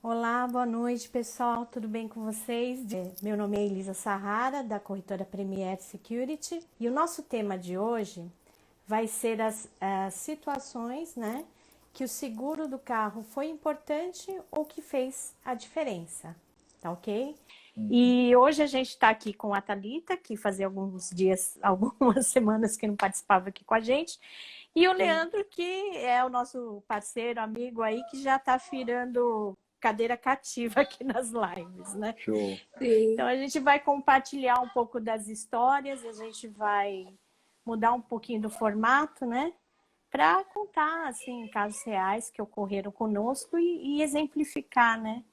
Olá, boa noite, pessoal. Tudo bem com vocês? Meu nome é Elisa Sarrara, da corretora Premier Security, e o nosso tema de hoje vai ser as situações, né, que o seguro do carro foi importante ou que fez a diferença, tá ok? E hoje a gente está aqui com a Thalita, que fazia alguns dias, algumas semanas que não participava aqui com a gente, e o Leandro, que é o nosso parceiro, amigo aí, que já está virando cadeira cativa aqui nas lives, né? Show. Então a gente vai compartilhar um pouco das histórias, a gente vai mudar um pouquinho do formato, né? Para contar, assim, casos reais que ocorreram conosco e exemplificar, né?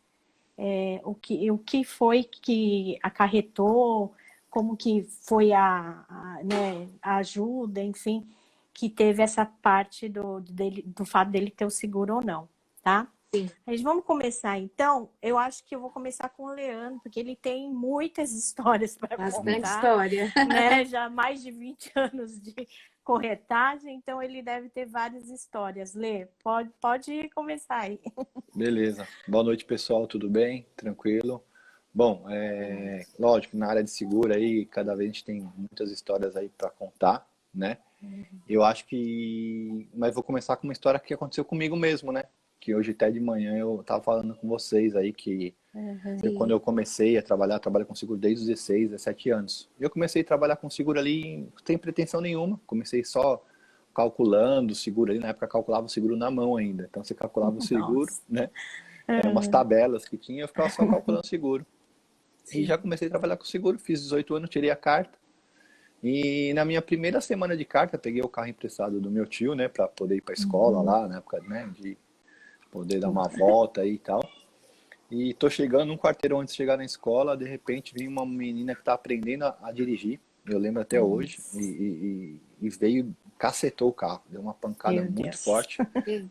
O que foi que acarretou, como que foi né, a ajuda, enfim, que teve essa parte do fato dele ter o seguro ou não, tá? Sim. Mas vamos começar então. Eu acho que eu vou começar com o Leandro, porque ele tem muitas histórias para contar. Bastante história. Né? Já mais de 20 anos de corretagem, então ele deve ter várias histórias. Lê, pode começar aí. Beleza. Boa noite, pessoal. Tudo bem? Tranquilo? Bom, lógico, na área de seguro aí, cada vez a gente tem muitas histórias aí para contar, né? Eu acho que... Mas vou começar com uma história que aconteceu comigo mesmo, né? Que hoje até de manhã eu estava falando com vocês aí que quando eu comecei a trabalho com seguro desde os 16, 17 anos. Eu comecei a trabalhar com seguro ali sem pretensão nenhuma. Comecei só calculando o seguro ali. Na época calculava o seguro na mão ainda. Então você calculava o seguro, né? Eram umas tabelas que tinha, eu ficava só calculando o seguro. E já comecei a trabalhar com seguro, fiz 18 anos, tirei a carta. E na minha primeira semana de carta, peguei o carro emprestado do meu tio, né? Para poder ir para a escola lá, na época, né? De poder dar uma volta aí e tal. E tô chegando um quarteirão antes de chegar na escola, de repente vem uma menina que tá aprendendo a dirigir, eu lembro até hoje, e veio, cacetou o carro, deu uma pancada muito forte,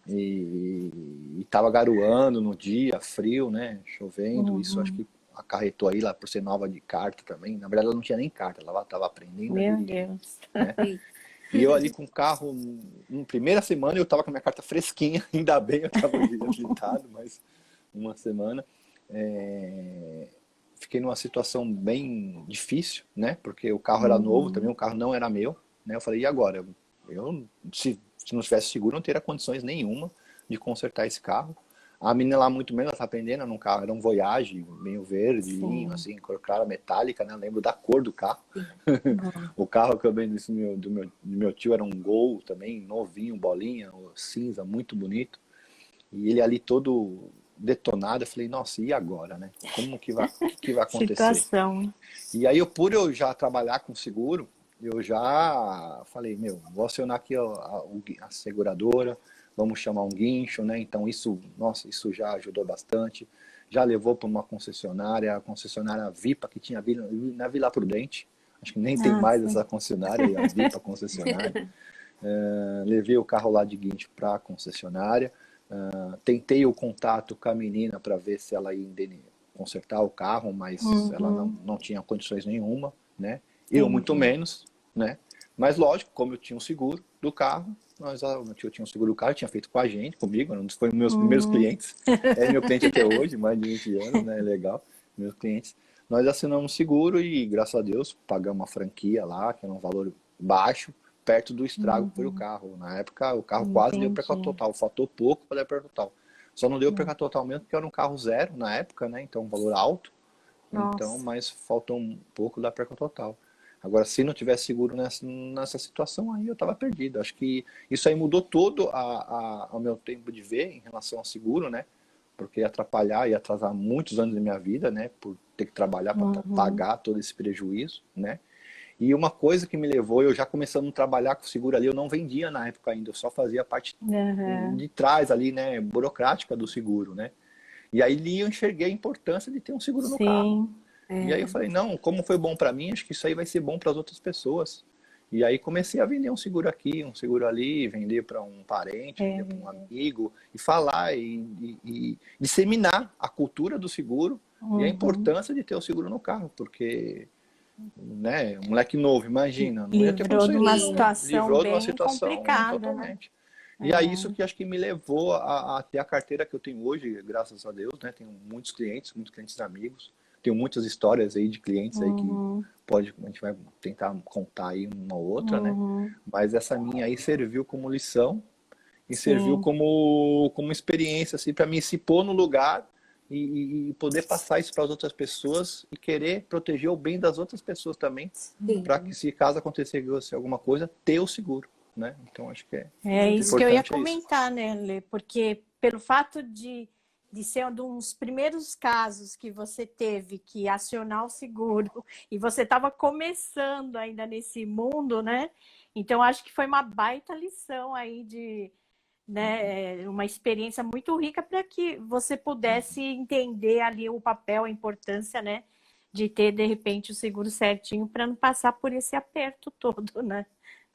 e tava garoando no dia, frio, né, chovendo, isso acho que acarretou aí lá por ser nova de carta também, na verdade ela não tinha nem carta, ela tava aprendendo a dirigir. Deus. Né? E eu ali com o carro, na primeira semana eu tava com a minha carta fresquinha, ainda bem eu tava habilitado, mas uma semana. Fiquei numa situação bem difícil, né? Porque o carro era novo também, o carro não era meu, né? Eu falei, e agora? Se não tivesse seguro, não teria condições nenhuma de consertar esse carro. A menina lá muito menos, ela tá aprendendo, era um carro, era um Voyage, meio verde, assim, cor clara metálica, né? Eu lembro da cor do carro. O carro que eu bem disse do meu tio era um Gol também, novinho, bolinha, cinza, muito bonito. E ele ali todo detonado, eu falei, nossa, e agora, né? Como que vai acontecer? Situação. E aí, por eu já trabalhar com seguro, eu já falei, vou acionar aqui a seguradora, vamos chamar um guincho, né? Então, isso já ajudou bastante. Já levou para uma concessionária, a concessionária Vipa, que tinha na Vila Prudente. Acho que nem tem mais essa concessionária, a Vipa concessionária. Levei o carro lá de guincho para a concessionária. Tentei o contato com a menina para ver se ela ia consertar o carro, mas ela não tinha condições nenhuma, né? Eu muito menos, né? Mas lógico, como eu tinha um seguro do carro, eu tinha um seguro do carro, tinha feito com a gente, comigo, foi um dos meus primeiros clientes, é meu cliente até hoje, mais de 20 anos, né? Legal, meus clientes. Nós assinamos um seguro e, graças a Deus, pagamos uma franquia lá, que era um valor baixo, perto do estrago que foi o carro. Na época, o carro quase deu perca total. Faltou pouco para dar perca total. Só não deu perca total mesmo porque era um carro zero na época, né? Então, um valor alto. Então, mas faltou um pouco da perca total. Agora, se não tivesse seguro nessa situação, aí eu estava perdido. Acho que isso aí mudou todo o meu tempo de ver em relação ao seguro, né? Porque ia atrapalhar e atrasar muitos anos da minha vida, né? Por ter que trabalhar para pagar todo esse prejuízo, né? E uma coisa que me levou, eu já começando a trabalhar com seguro ali, eu não vendia na época ainda, eu só fazia a parte de trás ali, né, burocrática do seguro, né? E aí eu enxerguei a importância de ter um seguro no carro. E aí eu falei, não, como foi bom para mim, acho que isso aí vai ser bom para as outras pessoas. E aí comecei a vender um seguro aqui, um seguro ali, vender para um parente, vender para um amigo, e falar e disseminar a cultura do seguro e a importância de ter o seguro no carro, porque... né, um moleque novo, imagina, não ia ter Livrou de condições uma nenhuma. situação Livrou de uma bem situação complicada, totalmente. E aí isso que acho que me levou a ter a carteira que eu tenho hoje, graças a Deus, né? Tenho muitos clientes amigos. Tenho muitas histórias aí de clientes aí que a gente vai tentar contar aí uma ou outra, né? Mas essa minha aí serviu como lição e serviu como experiência, assim, para mim se pôr no lugar e poder passar isso para as outras pessoas e querer proteger o bem das outras pessoas também, para que se caso acontecer alguma coisa, ter o seguro, né? Então acho que é isso que eu ia importante comentar, né, Lê? Porque pelo fato de ser um dos primeiros casos que você teve que acionar o seguro e você estava começando ainda nesse mundo, né? Então acho que foi uma baita lição aí de, né, uma experiência muito rica para que você pudesse entender ali o papel, a importância, né, de ter de repente o seguro certinho para não passar por esse aperto todo, né?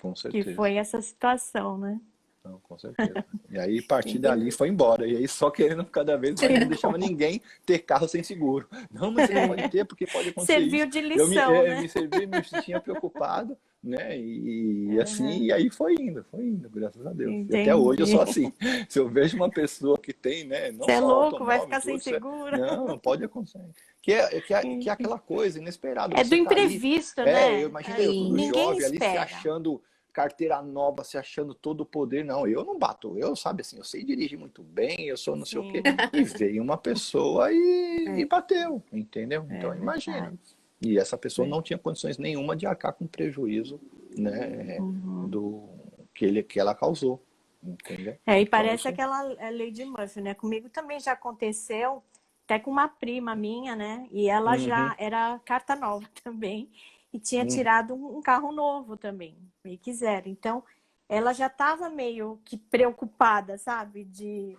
Com Que certeza. foi essa situação, né? Não, com certeza. E aí, a partir dali, foi embora. E aí, só querendo cada vez mais, não deixava ninguém ter carro sem seguro. Não, mas você não pode ter, porque pode acontecer Serviu isso. de lição, né? Me sentia preocupado, né? E assim, e aí foi indo, graças a Deus. E até hoje eu sou assim. Se eu vejo uma pessoa que tem, né? Não Você é só louco, vai automóvel, ficar sem tudo, seguro. não pode acontecer. Que é aquela coisa inesperada. É Você do tá ali, imprevisto, né? eu imagino eu todo Ninguém jovem ali se espera. achando carteira nova, se achando todo o poder. Não, eu não bato. Eu, sabe assim, eu sei dirigir muito bem, eu sou não sei o quê. E veio uma pessoa e bateu, entendeu? Então, imagina. E essa pessoa não tinha condições nenhuma de arcar com prejuízo, né, do que ela causou, entendeu? E parece aquela lei de Murphy, né? Comigo também já aconteceu, até com uma prima minha, né? E ela já era carta nova também. E tinha tirado um carro novo também, meio que zero. Então, ela já estava meio que preocupada, sabe? De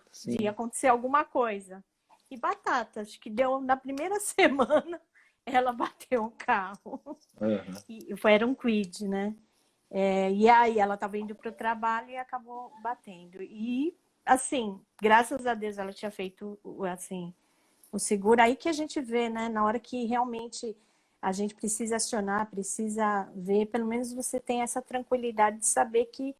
acontecer alguma coisa. E batata, acho que deu na primeira semana, ela bateu o carro. Era um Kwid, né? E aí ela estava indo para o trabalho e acabou batendo. E, assim, graças a Deus ela tinha feito, assim, o seguro. Aí que a gente vê, né? Na hora que realmente a gente precisa acionar, precisa ver, pelo menos você tem essa tranquilidade de saber que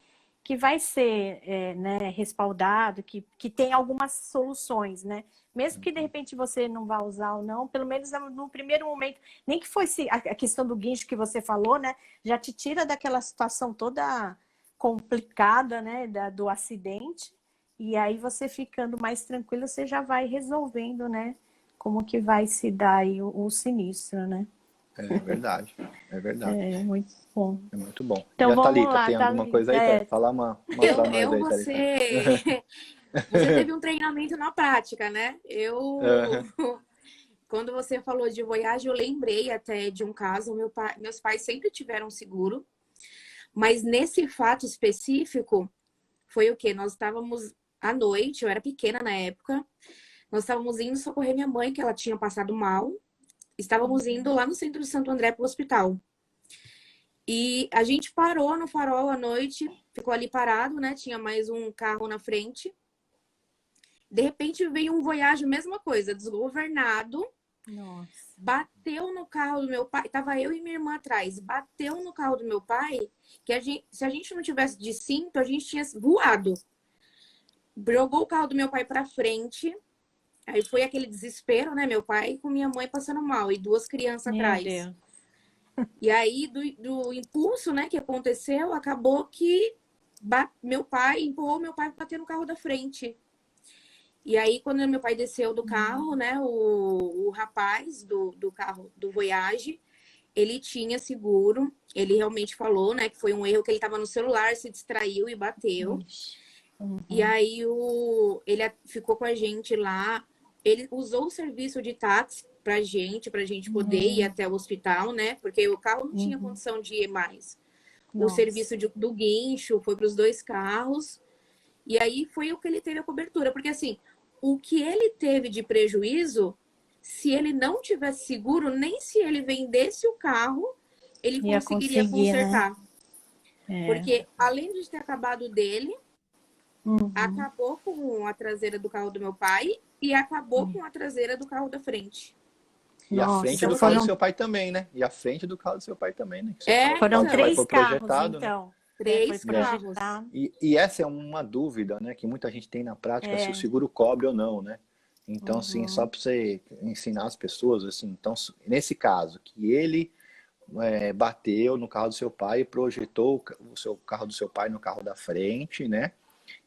vai ser né, respaldado, que tem algumas soluções, né? Mesmo que de repente você não vá usar ou não, pelo menos no primeiro momento, nem que fosse a questão do guincho que você falou, né? Já te tira daquela situação toda complicada, né? Do acidente, e aí você ficando mais tranquilo, você já vai resolvendo, né? Como que vai se dar aí o sinistro, né? É verdade, é verdade. É muito bom. É muito bom. Então E a vamos Thalita, lá, tem alguma coisa aí para falar pra nós aí, Thalita? Você teve um treinamento na prática, né? Quando você falou de Voyage, eu lembrei até de um caso. Meus pais sempre tiveram seguro, mas nesse fato específico, foi o quê? Nós estávamos à noite, eu era pequena na época, nós estávamos indo socorrer minha mãe, que ela tinha passado mal. Estávamos indo lá no centro de Santo André para o hospital. E a gente parou no farol à noite, ficou ali parado, né? Tinha mais um carro na frente. De repente veio um Voyage, mesma coisa, desgovernado. Nossa. Bateu no carro do meu pai. Tava eu e minha irmã atrás. Bateu no carro do meu pai, que se a gente não tivesse de cinto, a gente tinha voado. Jogou o carro do meu pai para frente. Aí foi aquele desespero, né? Meu pai com minha mãe passando mal e duas crianças atrás. Deus. E aí, do impulso, né, que aconteceu, acabou que meu pai empurrou meu pai para bater no carro da frente. E aí, quando meu pai desceu do carro, né, o rapaz do carro do Voyage, ele tinha seguro. Ele realmente falou, né, que foi um erro, que ele estava no celular, se distraiu e bateu. E aí, ele ficou com a gente lá. Ele usou o serviço de táxi pra gente poder ir até o hospital, né? Porque o carro não tinha condição de ir mais. Nossa. O serviço do guincho foi para os dois carros. E aí foi o que ele teve a cobertura. Porque assim, o que ele teve de prejuízo, se ele não tivesse seguro, nem se ele vendesse o carro, ele conseguiria consertar. Né? Porque além de ter acabado dele, acabou com a traseira do carro do meu pai e acabou com a traseira do carro da frente. E a frente do carro do seu pai também, né? E a frente do carro do seu pai também, né? Foram pai 3 foi carros, projetado, então. né? Foi 3 carros. projetado. E essa é uma dúvida, né, que muita gente tem na prática, se o seguro cobre ou não, né? Então, assim, só para você ensinar as pessoas, assim, então, nesse caso, que ele bateu no carro do seu pai e projetou o carro do seu pai no carro da frente, né?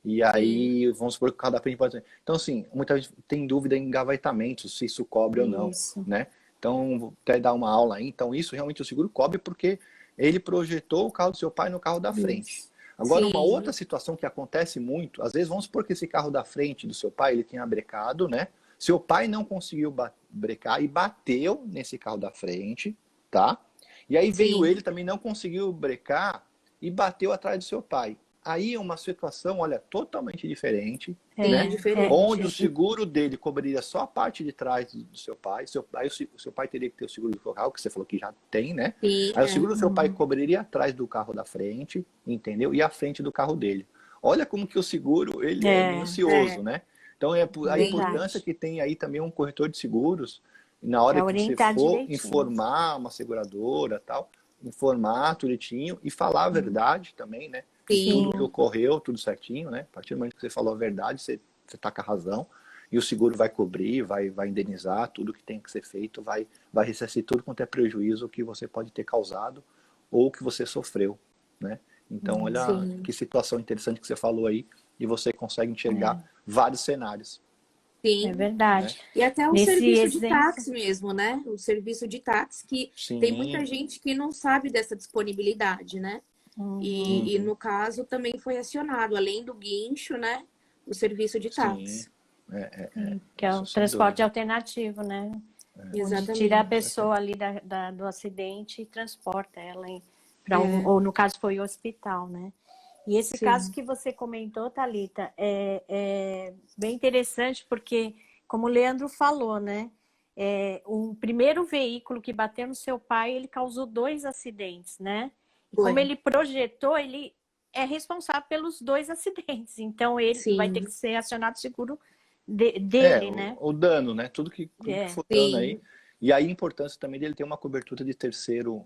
E aí, vamos supor que o carro da frente pode ser. Então, assim, muita gente tem dúvida em engavaitamento, se isso cobre ou não, Isso. né? Então, vou até dar uma aula aí. Então, isso realmente o seguro cobre porque ele projetou o carro do seu pai no carro da frente. Isso. Agora, Sim. uma outra situação que acontece muito, às vezes, vamos supor que esse carro da frente do seu pai, ele tenha brecado, né? Seu pai não conseguiu brecar e bateu nesse carro da frente, tá? E aí veio Sim. ele, também não conseguiu brecar e bateu atrás do seu pai. Aí é uma situação, olha, totalmente diferente, né? diferente. Onde o seguro dele cobriria só a parte de trás do seu pai. Aí o seu pai teria que ter o seguro do carro, que você falou que já tem, né? Sim, Aí o seguro do seu pai cobriria atrás do carro da frente, entendeu? E a frente do carro dele. Olha como que o seguro, ele é minucioso, né? Então, a Verdade. importância que tem aí também um corretor de seguros, na hora que você orientar for direitinho. informar uma seguradora, tal, informar direitinho e falar a verdade também, né? Sim. Tudo que ocorreu, tudo certinho, né? A partir do momento que você falou a verdade, você tá com a razão. E o seguro vai cobrir, vai indenizar tudo que tem que ser feito, vai ressarcir tudo quanto é prejuízo que você pode ter causado ou que você sofreu, né? Então, olha que situação interessante que você falou aí e você consegue enxergar vários cenários. Sim. É verdade. E até o Nesse serviço de exemplo- táxi mesmo, né? O serviço de táxi que Sim. tem muita gente que não sabe dessa disponibilidade, né? E no caso também foi acionado, além do guincho, né? O serviço de táxi. Que é o Isso, sem transporte dúvida. alternativo, né? Onde Exatamente. tira a pessoa ali do acidente e transporta ela para ou no caso foi o hospital, né? E esse Sim. caso que você comentou, Thalita, é bem interessante porque, como o Leandro falou, né? O primeiro veículo que bateu no seu pai, ele causou 2 acidentes, né? E como ele projetou, ele é responsável pelos 2 acidentes. Então, ele Sim. vai ter que ser acionado o seguro dele, né? O dano, né? Tudo que for dano aí. E aí a importância também dele ter uma cobertura de terceiro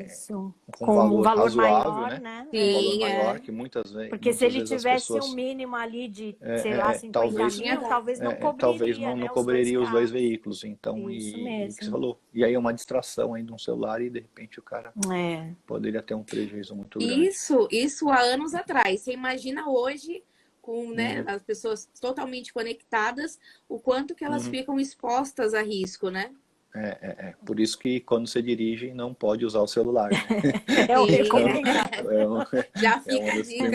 Isso. com valor razoável, maior, né? Sim, Um valor maior que muitas vezes. Porque se ele vezes as tivesse pessoas, um mínimo ali de, sei lá, 50 talvez- mil, talvez não cobriria, talvez né, não os cobriria dois os 2 carros. veículos. Então, Isso e que mesmo. você falou. E aí é uma distração aí de um celular e de repente o cara É. poderia ter um prejuízo muito grande. Isso há anos atrás. Você imagina hoje, com né, as pessoas totalmente conectadas, o quanto que elas ficam expostas a risco, né? Por isso que quando você dirige, não pode usar o celular. Né? É o Sim. recomendado. Já fica a dica.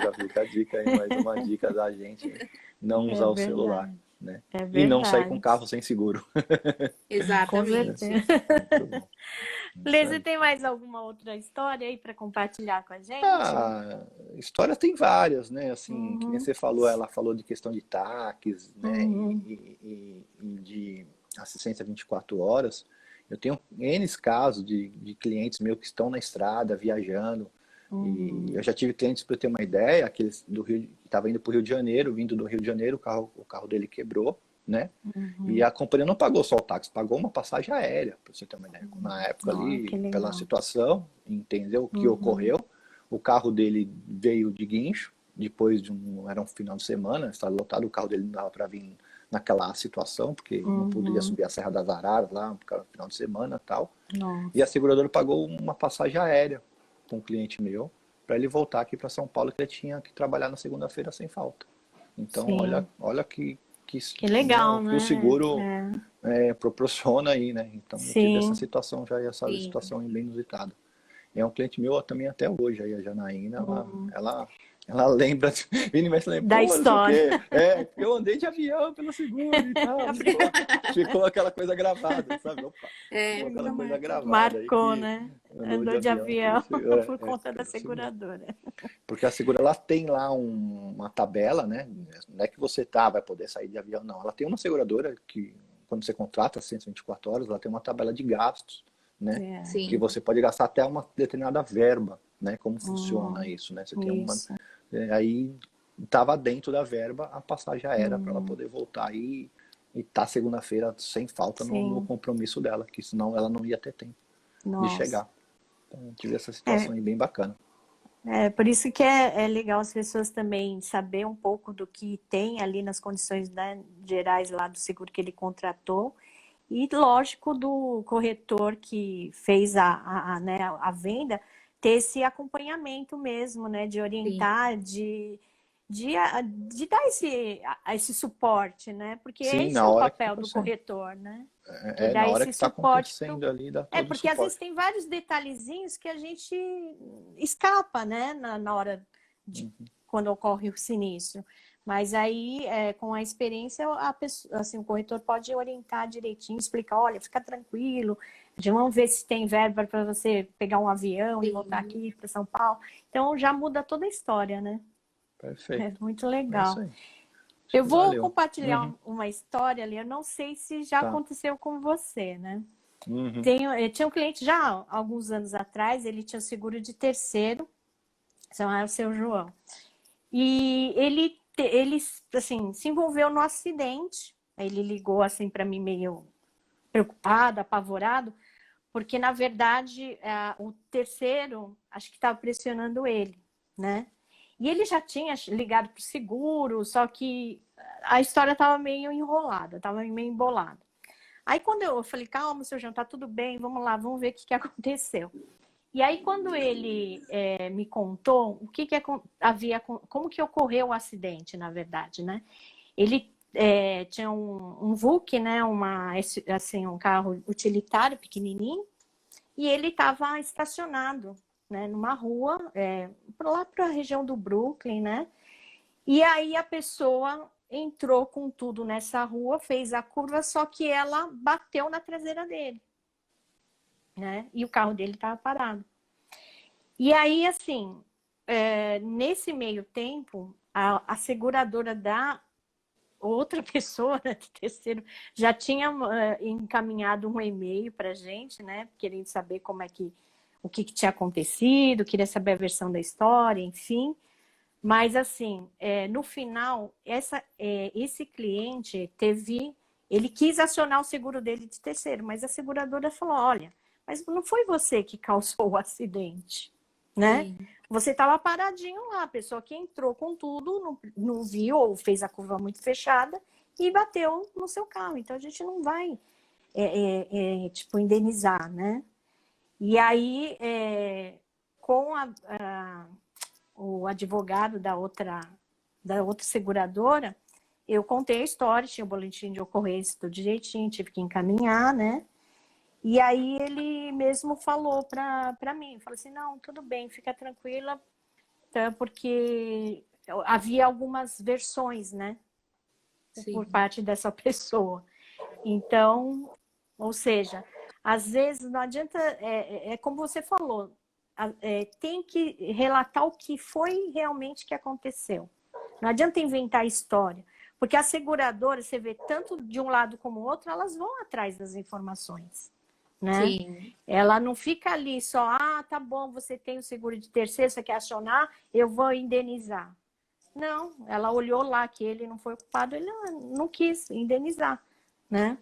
Já fica a dica aí, mais uma dica da gente. Não usar o verdade. celular. Né? É E não sair verdade. com carro sem seguro. Exatamente. Muito bom. Lê, você tem mais alguma outra história aí para compartilhar com a gente? História tem várias, né? Assim, que nem você falou, ela falou de questão de taques, né? E de assistência 24 horas. Eu tenho N casos de clientes meus que estão na estrada, viajando. E eu já tive clientes, para ter uma ideia, aqueles do Rio, que estavam indo para o Rio de Janeiro, vindo do Rio de Janeiro, o carro dele quebrou, né? E a companhia não pagou só o táxi, pagou uma passagem aérea, para você ter uma ideia. Na época ali, pela situação, entendeu o que ocorreu. O carro dele veio de guincho, depois era um final de semana, estava lotado, o carro dele não dava para vir naquela situação, porque não podia subir a Serra das Araras lá, porque era final de semana e tal. Nossa. E a seguradora pagou uma passagem aérea para um cliente meu, para ele voltar aqui para São Paulo, que ele tinha que trabalhar na segunda-feira sem falta. Então, olha que legal, né? Que o seguro proporciona aí, né? Então, eu tive essa situação já, essa situação bem inusitada. É um cliente meu também até hoje, aí a Janaína, ela lembra, da história. Eu andei de avião pelo seguro e tal. Ficou aquela coisa gravada, sabe? Opa, ficou aquela coisa gravada. Marcou, aí, né? Andou de avião por conta da seguradora. Porque a seguradora, ela tem lá uma tabela, né? Não é que você vai poder sair de avião, não. Ela tem uma seguradora que, quando você contrata 124 horas, ela tem uma tabela de gastos, né? Que você pode gastar até uma determinada verba, né? Como funciona isso, né? Você tem aí estava dentro da verba a passagem aérea para ela poder voltar e estar segunda-feira sem falta no compromisso dela, que senão ela não ia ter tempo de chegar. Então, tive essa situação aí bem bacana. Por isso que é legal as pessoas também saber um pouco do que tem ali nas condições, né, gerais lá do seguro que ele contratou. E, lógico, do corretor que fez né, a venda, ter esse acompanhamento mesmo, né? De Sim, orientar, de dar esse suporte, né? Porque Sim, esse é na o hora que está papel do acontecendo. corretor, né? De É, dar na hora esse que está suporte acontecendo ali, dá todo o porque às vezes suporte. tem vários detalhezinhos que a gente escapa, né? Na hora de Uhum. quando ocorre o sinistro. Mas aí, com a experiência, assim, o corretor pode orientar direitinho, explicar, olha, fica tranquilo, vamos ver se tem verba para você pegar um avião e voltar sim. aqui para São Paulo. Então já muda toda a história, né? É Perfeito. muito É isso legal. aí. Acho Eu que vou valeu. compartilhar Uhum. uma história ali, eu não sei se já Tá. aconteceu com você, né? Uhum. Tinha um cliente já há alguns anos atrás, ele tinha seguro de terceiro, chamava o seu João. E ele assim, se envolveu no acidente. Ele ligou assim para mim meio preocupado, apavorado, porque na verdade o terceiro acho que estava pressionando ele, né? E ele já tinha ligado para o seguro, só que a história estava meio enrolada, estava meio embolada. Aí quando eu falei, calma, seu João, tá tudo bem, vamos lá, vamos ver o que aconteceu. E aí quando ele me contou o que havia, como que ocorreu o acidente, na verdade, né? Ele tinha um VUC, né? Assim, um carro utilitário pequenininho, e ele estava estacionado, né? Numa rua, lá para a região do Brooklyn, né? E aí a pessoa entrou com tudo nessa rua, fez a curva, só que ela bateu na traseira dele, né? E o carro dele estava parado. E aí, assim, nesse meio tempo, a seguradora da outra pessoa, né, de terceiro, já tinha encaminhado um e-mail para a gente, né? Querendo saber o que tinha acontecido, queria saber a versão da história, enfim. Mas, assim, no final, esse cliente ele quis acionar o seguro dele de terceiro, mas a seguradora falou, olha, mas não foi você que causou o acidente, né? Sim. Você estava paradinho lá, a pessoa que entrou com tudo, não viu ou fez a curva muito fechada e bateu no seu carro. Então, a gente não vai, tipo, indenizar, né? E aí, com o advogado da outra seguradora, eu contei a história, tinha o boletim de ocorrência tudo direitinho, tive que encaminhar, né? E aí ele mesmo falou para mim, falou assim, não, tudo bem, fica tranquila, tá? Porque havia algumas versões, né? Por Sim. parte dessa pessoa. Então, ou seja, às vezes não adianta, como você falou, tem que relatar o que foi realmente que aconteceu. Não adianta inventar história, porque a seguradora, você vê tanto de um lado como o outro, elas vão atrás das informações, né? Sim. Ela não fica ali só, tá bom, você tem o seguro de terceiro, você quer acionar, eu vou indenizar. Não, ela olhou lá que ele não foi culpado, ele não quis indenizar, né?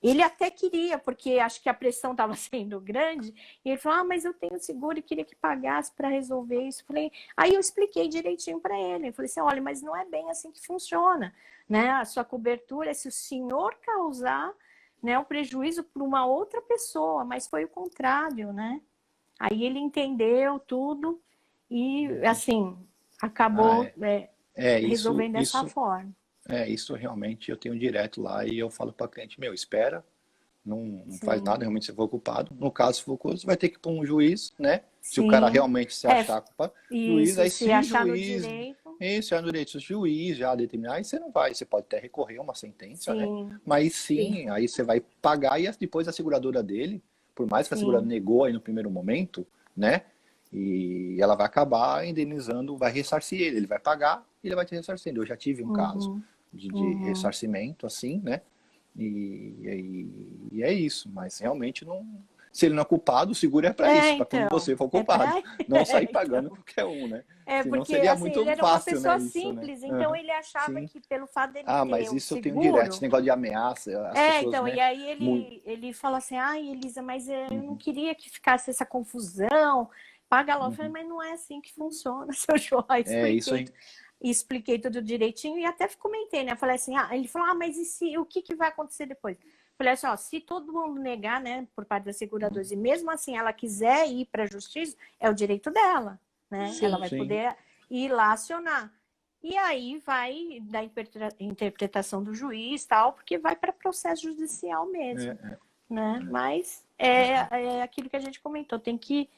Ele até queria, porque acho que a pressão estava sendo grande, e ele falou, mas eu tenho seguro e queria que pagasse para resolver isso. Aí eu expliquei direitinho para ele. Eu falei assim, olha, mas não é bem assim que funciona, né? A sua cobertura é se o senhor causar, né, um prejuízo para uma outra pessoa, mas foi o contrário, né? Aí ele entendeu tudo e, assim, Ah, acabou isso, resolvendo dessa isso, forma. isso realmente eu tenho direto lá e eu falo para cliente, meu, espera, não faz Sim, nada, realmente você for culpado. No caso, se for culpado, você vai ter que ir para um juiz, né? Se o cara sim. realmente se achar culpado, juiz, Isso, aí se se o achar no juiz, direito, isso é no direito, se o juiz já determinar, aí você não vai, você pode até recorrer a uma sentença, né? sim, Mas Sim. sim, aí você vai pagar e depois a seguradora dele, por mais que a seguradora sim. negou aí no primeiro momento, né? E ela vai acabar indenizando, vai ressarcir ele vai pagar e ele vai te ressarcindo. Eu já tive um caso Uhum, de uhum. ressarcimento, assim, né? E é isso, mas realmente não. Se ele não é culpado, o seguro é para isso, para quando Então, você for é culpado, para. não sair pagando Então, qualquer um, né? Senão porque seria assim, ele muito era uma fácil, né? pessoa Isso, né? simples, então Uhum, ele achava sim. que pelo fato dele Ah, ter mas o isso eu tenho direto, esse seguro. negócio de ameaça, as pessoas, Então, né? e aí Muito. ele fala assim, ai, Elisa, mas eu não Uhum, queria que ficasse essa confusão, paga lá. Eu falei, mas não é assim que funciona, seu João. Aí Isso aí. expliquei tudo direitinho e até comentei, né? Falei assim, ele falou, mas e se, o que vai acontecer depois? Falei assim, se todo mundo negar, né, por parte das seguradoras, e mesmo assim ela quiser ir para a justiça, é o direito dela, né? Sim, ela vai poder ir lá acionar. E aí vai da interpretação do juiz, tal, porque vai para processo judicial mesmo, né? Mas é aquilo que a gente comentou, tem que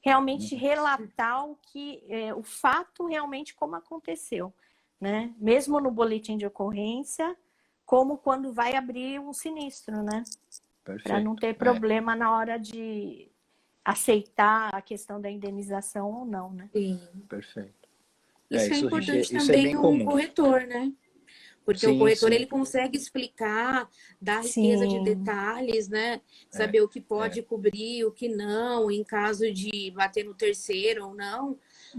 realmente relatar o fato realmente como aconteceu, né? Mesmo no boletim de ocorrência, como quando vai abrir um sinistro, né? Para não ter problema na hora de aceitar a questão da indenização ou não, né? Sim. Perfeito. Isso é importante isso também é no comum. corretor, né? Porque o corretor ele consegue explicar, dar riqueza de detalhes, né? Saber o que pode cobrir, o que não, em caso de bater no terceiro ou não.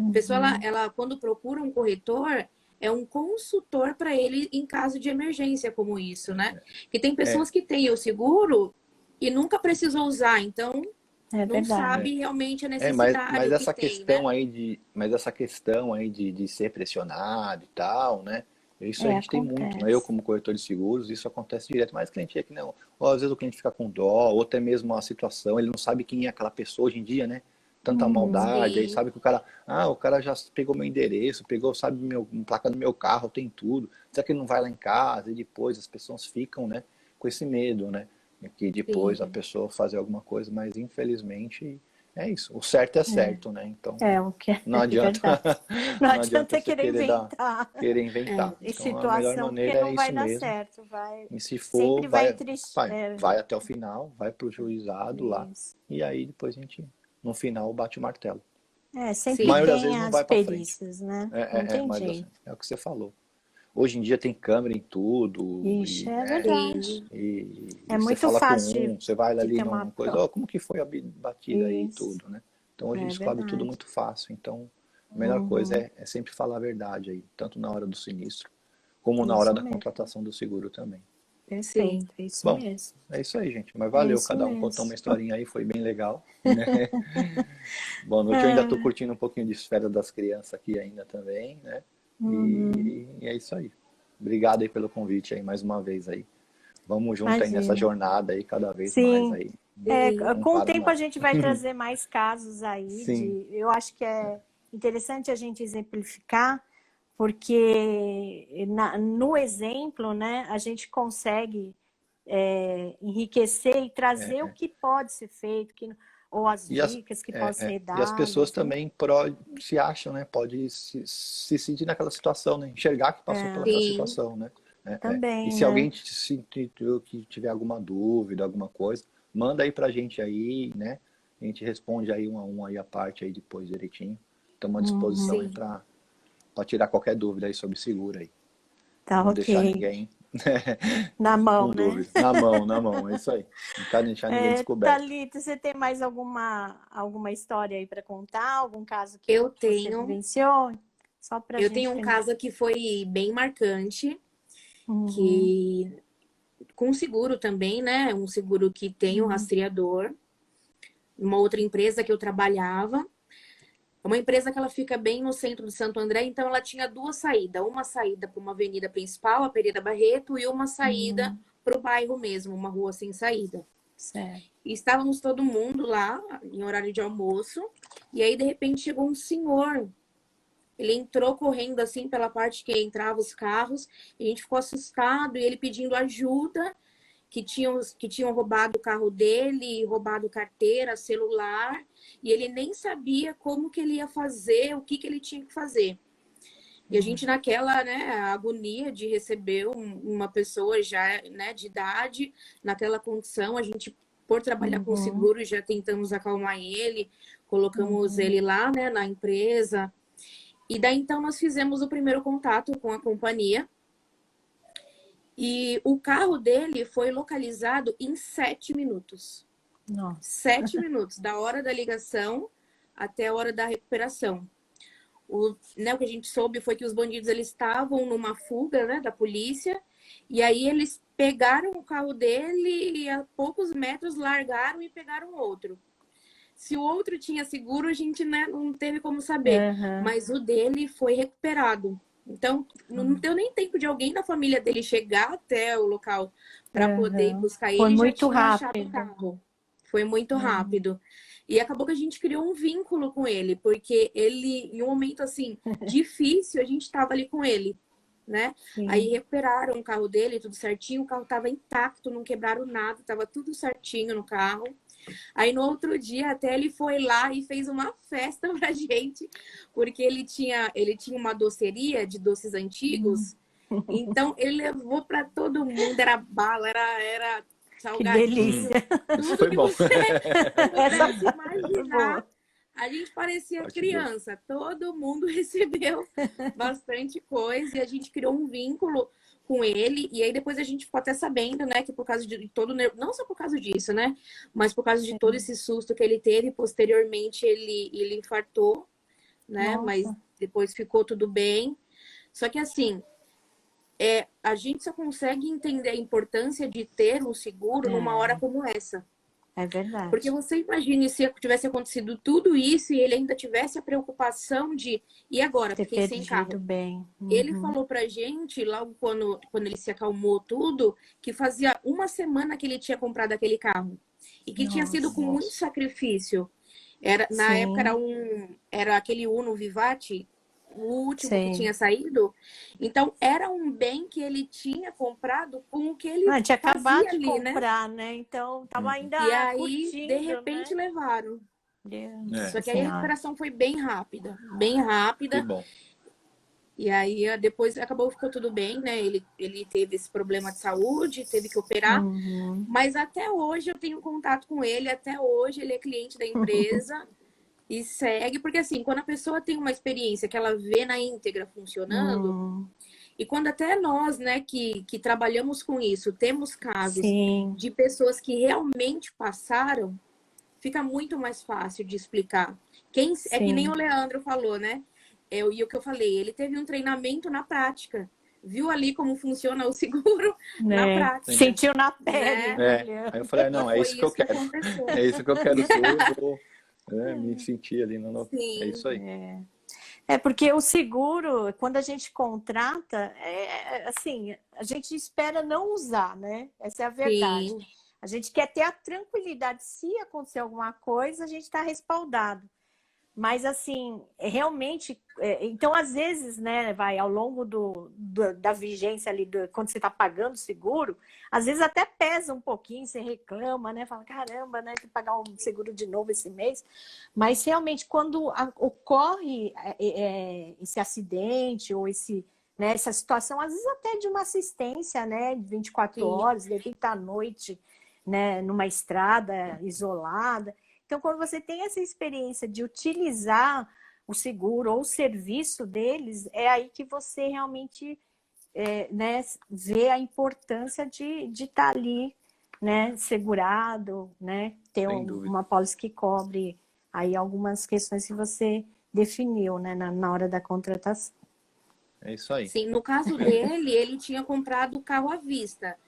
A pessoa, ela quando procura um corretor, é um consultor para ele em caso de emergência como isso, né? Que tem pessoas que têm o seguro e nunca precisou usar, então não sabe realmente a necessidade mas essa que tem, questão né? mas essa questão aí de ser pressionado e tal, né? Isso a gente tem muito, né? Eu como corretor de seguros, isso acontece direto, mas o cliente é que não. Ou às vezes o cliente fica com dó, ou até mesmo a situação, ele não sabe quem é aquela pessoa hoje em dia, né? Tanta maldade, aí sabe que o cara já pegou meu endereço, sabe, placa do meu carro, tem tudo. Será que ele não vai lá em casa? E depois as pessoas ficam, né, com esse medo, né? Que depois a pessoa fazer alguma coisa, mas infelizmente é isso. O certo é certo, né? Então o que não adianta, não não adianta adianta você querer inventar. querer inventar. Em Então a melhor situação, porque maneira é não vai isso dar mesmo. certo. E se for, Sempre vai triste. vai até o final, vai pro juizado lá, e aí depois a gente, no final, bate o martelo. Sempre A maioria das tem vezes não as vai para frente. perícias, né? Não tem jeito. É o que você falou. Hoje em dia tem câmera em tudo. Ixi, é verdade. E É você muito fala fácil você vai de ali ter uma numa coisa, como que foi a batida aí e tudo, né? Então hoje descobre tudo muito fácil. Então a melhor coisa é sempre falar a verdade aí, tanto na hora do sinistro, como na hora da contratação do seguro também. Perfeito, é isso mesmo. É isso aí, gente. Mas valeu, cada um contou uma historinha aí, foi bem legal, né? Boa noite, eu ainda tô curtindo um pouquinho de esfera das crianças aqui ainda também, né? E é isso aí. Obrigado aí pelo convite aí mais uma vez aí. Vamos junto aí nessa jornada aí, cada vez mais aí. Com o tempo a gente vai trazer mais casos aí. Eu acho que é interessante a gente exemplificar, porque no exemplo, né, a gente consegue enriquecer e trazer o que pode ser feito, ou as dicas que podem ser dadas. E as pessoas também se acham, né? Pode se sentir naquela situação, né? Enxergar que passou pelaquela situação, né? Também, e se alguém que tiver alguma dúvida, alguma coisa, manda aí pra gente aí, né? A gente responde aí um a um aí a parte aí depois direitinho. Estamos à disposição aí para tirar qualquer dúvida aí sobre seguro aí. Tá, não deixar ninguém na mão, com dúvida. Na mão, é isso aí. Não quero deixar ninguém descoberto. Thalita, você tem mais alguma história aí para contar? Algum caso que Eu você tenho. vivenciou? Só pra eu gente tenho um terminar. caso que foi bem marcante, que com seguro também, né? Um seguro que tem um rastreador. Uma outra empresa que eu trabalhava. É uma empresa que ela fica bem no centro de Santo André, então ela tinha duas saídas. Uma saída para uma avenida principal, a Pereira Barreto, e uma saída para o bairro mesmo, uma rua sem saída. Certo. E estávamos todo mundo lá, em horário de almoço, e aí de repente chegou um senhor. Ele entrou correndo assim pela parte que entrava os carros, e a gente ficou assustado, e ele pedindo ajuda, que tinham roubado o carro dele, roubado carteira, celular, e ele nem sabia como que ele ia fazer, o que ele tinha que fazer. E a gente naquela, né, agonia de receber uma pessoa já, né, de idade, naquela condição, a gente, por trabalhar com seguro, já tentamos acalmar ele, colocamos ele lá, né, na empresa. E daí, então, nós fizemos o primeiro contato com a companhia. E o carro dele foi localizado em 7 minutos. Nossa. 7 minutos, da hora da ligação até a hora da recuperação. O que a gente soube foi que os bandidos eles estavam numa fuga, né, da polícia. E aí eles pegaram o carro dele e a poucos metros largaram e pegaram outro. se o outro tinha seguro, a gente, né, não teve como saber. Aham. Mas o dele foi recuperado. Então, não deu nem tempo de alguém da família dele chegar até o local para poder ir Aham. buscar Foi ele, já muito tinha achado o rápido. carro. Foi muito rápido. E acabou que a gente criou um vínculo com ele, porque ele, em um momento assim, difícil, a gente estava ali com ele, né? Aí Sim. recuperaram o carro dele, tudo certinho, o carro estava intacto, não quebraram nada, estava tudo certinho no carro. Aí no outro dia até ele foi lá e fez uma festa pra gente, porque ele tinha uma doceria de doces antigos. Então ele levou para todo mundo, era bala, era Que salgadinho, delícia. Isso tudo foi que bom. você Essa pudesse parte foi imaginar. boa. A gente parecia Parte boa. criança, todo mundo recebeu bastante coisa e a gente criou um vínculo com ele. E aí depois a gente ficou até sabendo, né, que por causa de todo, não só por causa disso, né, mas por causa de todo Sim. esse susto que ele teve, posteriormente ele infartou, né, mas Nossa. depois ficou tudo bem. Só que assim, a gente só consegue entender a importância de ter um seguro numa hora como essa. É Porque verdade. você imagine se tivesse acontecido tudo isso e ele ainda tivesse a preocupação de, e agora? Ter Fiquei sem perdido carro. bem. Ele Uhum. falou pra gente, logo quando ele se acalmou tudo, que fazia uma semana que ele tinha comprado aquele carro. E que tinha sido com Nossa. muito Nossa. sacrifício. Na época Sim, era aquele Uno Vivati, o último que sim. tinha saído. Então, era um bem que ele tinha comprado com o que ele Ah, tinha acabado fazia de ali, né? comprar, né? Então, tava Uhum. E ainda aí, de curtindo, repente, né? levaram. É, Só Nossa que aí a Senhora. recuperação foi bem rápida, bem que rápida. bom. E aí depois ficou tudo bem, né? Ele teve esse problema de saúde, teve que operar. Uhum. Mas até hoje eu tenho contato com ele, até hoje ele é cliente da empresa e segue. Porque assim, quando a pessoa tem uma experiência que ela vê na íntegra funcionando, Hum, e quando até nós, né, que trabalhamos com isso, temos casos sim, de pessoas que realmente passaram, fica muito mais fácil de explicar. É que nem o sim, Leandro falou, né? E o que eu falei, ele teve um treinamento na prática. Viu ali como funciona o seguro na né? Sim. prática, Sentiu na pele, né? né, Aí eu falei, E não, é foi isso que eu isso que quero. aconteceu. É isso que eu quero ser, eu vou, me sentir ali É Sim, isso aí. É porque o seguro, quando a gente contrata, assim, a gente espera não usar, né? Essa é a verdade. sim, A gente quer ter a tranquilidade, se acontecer alguma coisa, a gente está respaldado. Mas, assim, realmente, então, às vezes, né, vai ao longo da vigência ali, quando você está pagando o seguro, às vezes até pesa um pouquinho, você reclama, né, fala, caramba, né, tem que pagar um seguro de novo esse mês. Mas, realmente, quando ocorre esse acidente ou né, essa situação, às vezes até de uma assistência, né, de 24 sim. horas, de repente à noite, né, numa estrada isolada. Então, quando você tem essa experiência de utilizar o seguro ou o serviço deles, é aí que você realmente né, vê a importância de estar ali, né, segurado, né, ter Sem dúvida. uma pólice que cobre aí algumas questões que você definiu, né, na hora da contratação. É isso aí. Sim, no caso dele, ele tinha comprado o carro à vista.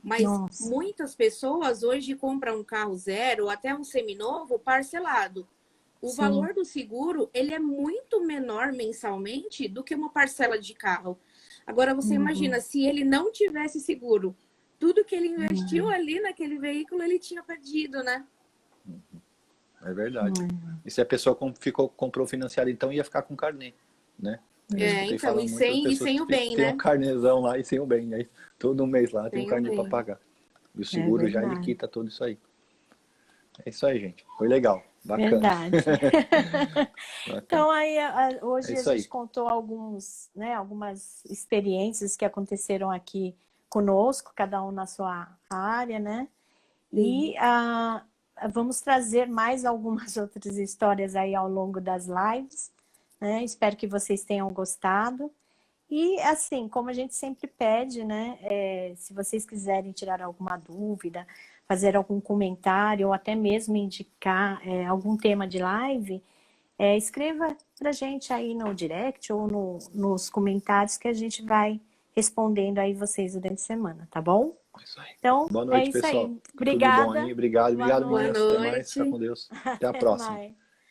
Mas Nossa. muitas pessoas hoje compram um carro zero ou até um seminovo parcelado. O Sim. valor do seguro, ele é muito menor mensalmente do que uma parcela de carro. Agora, você Uhum. imagina, se ele não tivesse seguro, tudo que ele investiu ali naquele veículo, ele tinha perdido, né? É verdade. E se a pessoa comprou financiado, então ia ficar com carnê, né? Eu escutei Então, falar muito de e pessoas sem que o bem, tem um né? carnezão lá e sem o bem. Aí todo mês lá tem um Sem o carnê para bem. pagar. E o É seguro já ele verdade. quita tudo isso aí. É isso aí, gente. Foi legal. Bacana. Verdade. Bacana. Então, aí, É hoje a isso aí. gente contou algumas experiências que aconteceram aqui conosco, cada um na sua área, né? Sim. E vamos trazer mais algumas outras histórias aí ao longo das lives, né? Espero que vocês tenham gostado. E, assim, como a gente sempre pede, né? Se vocês quiserem tirar alguma dúvida, fazer algum comentário ou até mesmo indicar algum tema de live, escreva para a gente aí no direct ou nos comentários que a gente vai respondendo aí vocês durante a semana, tá bom? Isso aí. Então, Boa é noite, isso pessoal. aí. Tudo bom Obrigada. aí? Obrigado, Boa obrigado, Boa meninas. noite. Até mais. Fica noite. com Deus. Até a Até próxima. mais.